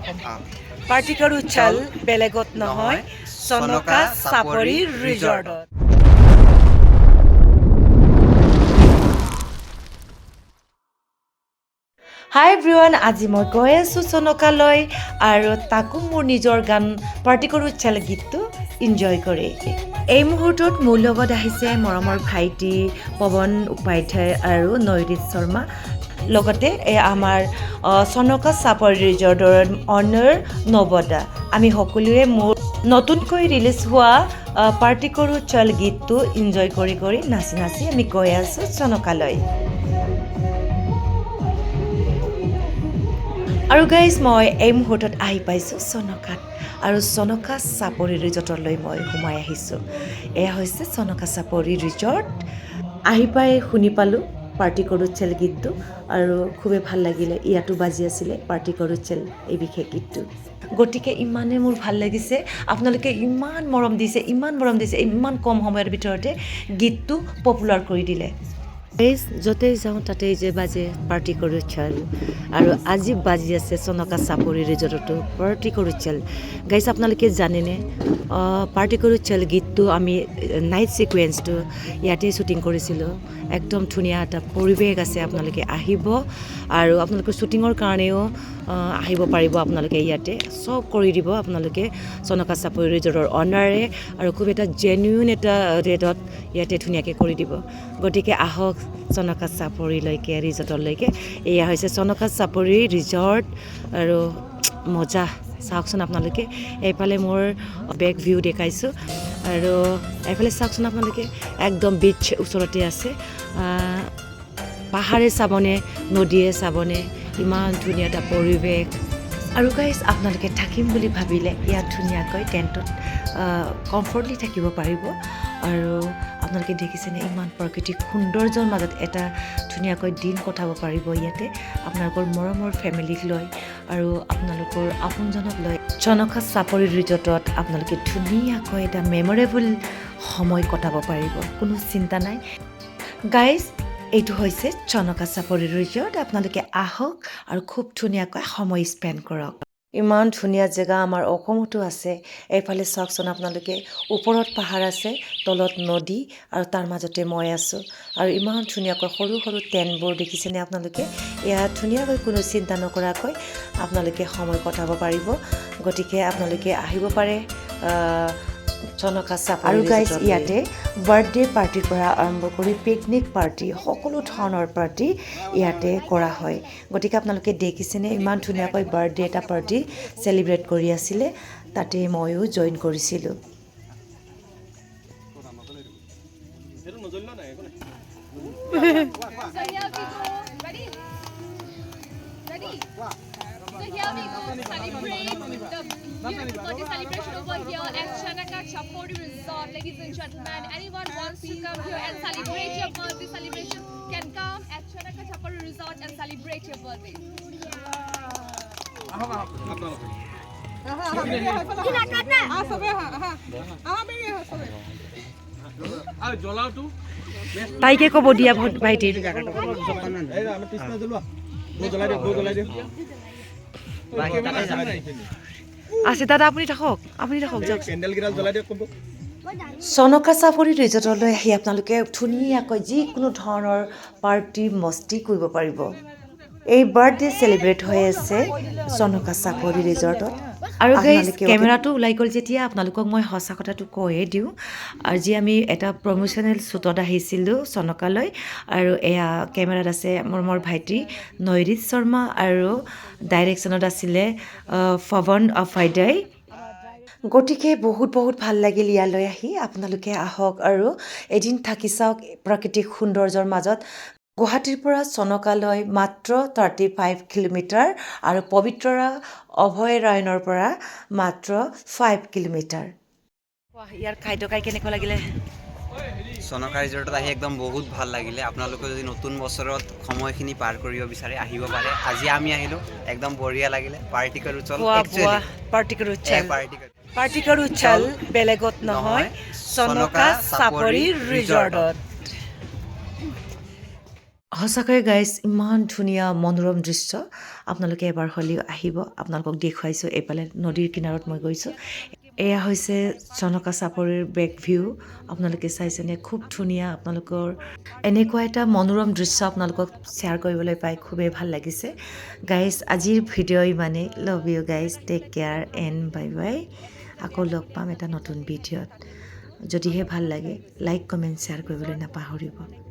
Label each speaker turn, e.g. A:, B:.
A: কম পাৰ্টিকৰ উচ্ছাল বেলেগত নহয় চনকা চাপৰি ৰিজৰ্টত হাই এভৰিৱান আজি মই গৈ আছোঁ চনকালৈ আৰু তাকো মোৰ নিজৰ গান পাৰ্টিকৰ উচ্ছাল গীতটো এনজয় কৰি এই মুহূৰ্তত মোৰ লগত আহিছে মৰমৰ ভাইটি পৱন উপাধ্যায় আৰু নয়ৰিত শৰ্মা লগতে আমাৰ চনকা চাপৰি ৰিজৰ্টৰ অনাৰ নৱদা আমি সকলোৱে মোৰ নতুনকৈ ৰিলিজ হোৱা পাৰ্টিকৰ উচ্ছাল গীতটো এনজয় কৰি নাচি নাচি আমি গৈ আছোঁ চনকালৈ আৰু গাইজ মই এই মুহূৰ্তত আহি পাইছোঁ চনকাত আৰু চনকা চাপৰি ৰিজৰ্টলৈ মই সোমাই আহিছোঁ এয়া হৈছে চনকা চাপৰি ৰিজৰ্ট আহি পাই শুনি পালোঁ পাৰ্টিকৰ উচ্ছাল গীতটো আৰু খুবেই ভাল লাগিলে ইয়াতো বাজি আছিলে পাৰ্টিকৰ উচ্ছাল এই বিশেষ গীতটো গতিকে ইমানেই মোৰ ভাল লাগিছে আপোনালোকে ইমান মৰম দিছে ইমান কম সময়ৰ ভিতৰতে গীতটো পপুলাৰ কৰি দিলে য'তেই যাওঁ তাতেই যে বাজে পাৰ্টিকৰ উচ্ছাল আৰু আজি বাজি আছে চনকা চাপৰি ৰিজৰ্টতো পাৰ্টিকৰ উচ্ছাল গাইজ আপোনালোকে জানেনে পাৰ্টিকৰ উচ্ছাল গীতটো আমি নাইট ছিকুৱেঞ্চটো ইয়াতে শ্বুটিং কৰিছিলোঁ একদম ধুনীয়া এটা পৰিৱেশ আছে আপোনালোকে আহিব আৰু আপোনালোকৰ শ্বুটিঙৰ কাৰণেও আহিব পাৰিব আপোনালোকে ইয়াতে চব কৰি দিব আপোনালোকে চনকা চাপৰি ৰিজৰ্টৰ অনাৰে আৰু খুব এটা জেনুইন এটা ৰেটত ইয়াতে ধুনীয়াকৈ কৰি দিব গতিকে আহক চনকা চাপৰিলৈকে ৰিজৰ্টলৈকে এয়া হৈছে চনকা চাপৰি ৰিজৰ্ট আৰু মজা চাওকচোন আপোনালোকে এইফালে মোৰ বেক ভিউ দেখাইছোঁ আৰু এইফালে চাওকচোন আপোনালোকে একদম বিচ ওচৰতে আছে পাহাৰে চাবনে নদীয়ে চাবনে ইমান ধুনীয়া এটা পৰিৱেশ আৰু গাইজ আপোনালোকে থাকিম বুলি ভাবিলে ইয়াত ধুনীয়াকৈ টেণ্টত কমফৰ্টলি থাকিব পাৰিব আৰু আপোনালোকে দেখিছেনে ইমান প্ৰাকৃতিক সৌন্দৰ্যৰ মাজত এটা ধুনীয়াকৈ দিন কটাব পাৰিব ইয়াতে আপোনালোকৰ মৰমৰ ফেমিলিক লৈ আৰু আপোনালোকৰ আপোনজনক লৈ চনকা চাপৰি ৰিজৰ্টত আপোনালোকে ধুনীয়াকৈ এটা মেমৰেবল সময় কটাব পাৰিব কোনো চিন্তা নাই গাইজ এইটো হৈছে চনকা চাপৰি ৰিজৰ্ট আপোনালোকে আহক আৰু খুব ধুনীয়াকৈ সময় স্পেণ্ড কৰক ইমান ধুনীয়া জেগা আমাৰ অসমতো আছে এইফালে চাওকচোন আপোনালোকে ওপৰত পাহাৰ আছে তলত নদী আৰু তাৰ মাজতে মই আছোঁ আৰু ইমান ধুনীয়াকৈ সৰু সৰু টেণ্টবোৰ দেখিছেনে আপোনালোকে ইয়াত ধুনীয়াকৈ কোনো চিন্তা নকৰাকৈ আপোনালোকে সময় কটাব পাৰিব গতিকে আপোনালোকে আহিব পাৰে চনকা চাপৰি আৰু গাইজ ইয়াতে বাৰ্থডে পাৰ্টিৰ পৰা আৰম্ভ কৰি পিকনিক পাৰ্টি সকলো ধৰণৰ পাৰ্টি ইয়াতে কৰা হয় গতিকে আপোনালোকে দেখিছেনে ইমান ধুনীয়াকৈ বাৰ্থডে এটা পাৰ্টি চেলিব্ৰেট কৰি আছিলে তাতে ময়ো জইন কৰিছিলোঁ
B: So here we go celebrate the beautiful birthday celebration over here at Chanaka Chapori Resort. Ladies and gentlemen, anyone wants to come here and celebrate your birthday celebration can come at Chanaka Chapori Resort and celebrate your birthday.
A: তাইকে ক'ব দিয়া ভাইটিৰ আছে দাদা আপুনি থাকক যাওক চনকা চাপৰি ৰিজৰ্টলৈ আহি আপোনালোকে ধুনীয়াকৈ যিকোনো ধৰণৰ পাৰ্টি মস্তি কৰিব পাৰিব এই বাৰ্থডে চেলিব্ৰেট হৈ আছে চনকা চাপৰি ৰিজৰ্টত আৰু কেমেৰাটো ওলাই গ'ল যেতিয়া আপোনালোকক মই সঁচা কথাটো কৈয়ে দিওঁ আজি আমি এটা প্ৰমোশ্যনেল শ্বুটত আহিছিলোঁ চনকালৈ আৰু এয়া কেমেৰাত আছে মোৰ ভাইটি নয়ৰিত শৰ্মা আৰু ডাইৰেকশ্যনত আছিলে পৱন উপাধ্যায় গতিকে বহুত ভাল লাগিল ইয়ালৈ আহি আপোনালোকে আহক আৰু এদিন থাকি চাওক প্ৰাকৃতিক সৌন্দৰ্যৰ মাজত গুৱাহাটীৰ পৰা চনকালৈ মাত্ৰ 35 কিলোমিটাৰ আৰু পবিতৰা অভয়াৰণ্যৰ পৰা মাত্ৰ 5 কিলোমিটাৰ ইয়াৰ খাদ্য খাই কেনেকুৱা লাগিলে
C: চনকা ৰিজৰ্টত আহি একদম বহুত ভাল লাগিলে আপোনালোকে যদি নতুন বছৰত সময়খিনি পাৰ কৰিব বিচাৰে আহিব পাৰে আজি আমি আহিলোঁ একদম বঢ়িয়া লাগিলে
A: পাৰ্টিকৰ উচ্ছাল বেলেগত নহয় চনকা চাপৰি ৰিজৰ্টত সঁচাকৈ গাইজ ইমান ধুনীয়া মনোৰম দৃশ্য আপোনালোকে এবাৰ হ'লেও আহিব আপোনালোকক দেখুৱাইছোঁ এইফালে নদীৰ কিনাৰত মই গৈছোঁ এয়া হৈছে চনকা চাপৰিৰ বেক ভিউ আপোনালোকে চাইছেনে খুব ধুনীয়া আপোনালোকৰ এনেকুৱা এটা মনোৰম দৃশ্য আপোনালোকক শ্বেয়াৰ কৰিবলৈ পাই খুবেই ভাল লাগিছে গাইজ আজিৰ ভিডিঅ' ইমানেই love you guys take care and bye bye আকৌ লগ পাম এটা নতুন ভিডিঅ'ত যদিহে ভাল লাগে লাইক কমেণ্ট শ্বেয়াৰ কৰিবলৈ নাপাহৰিব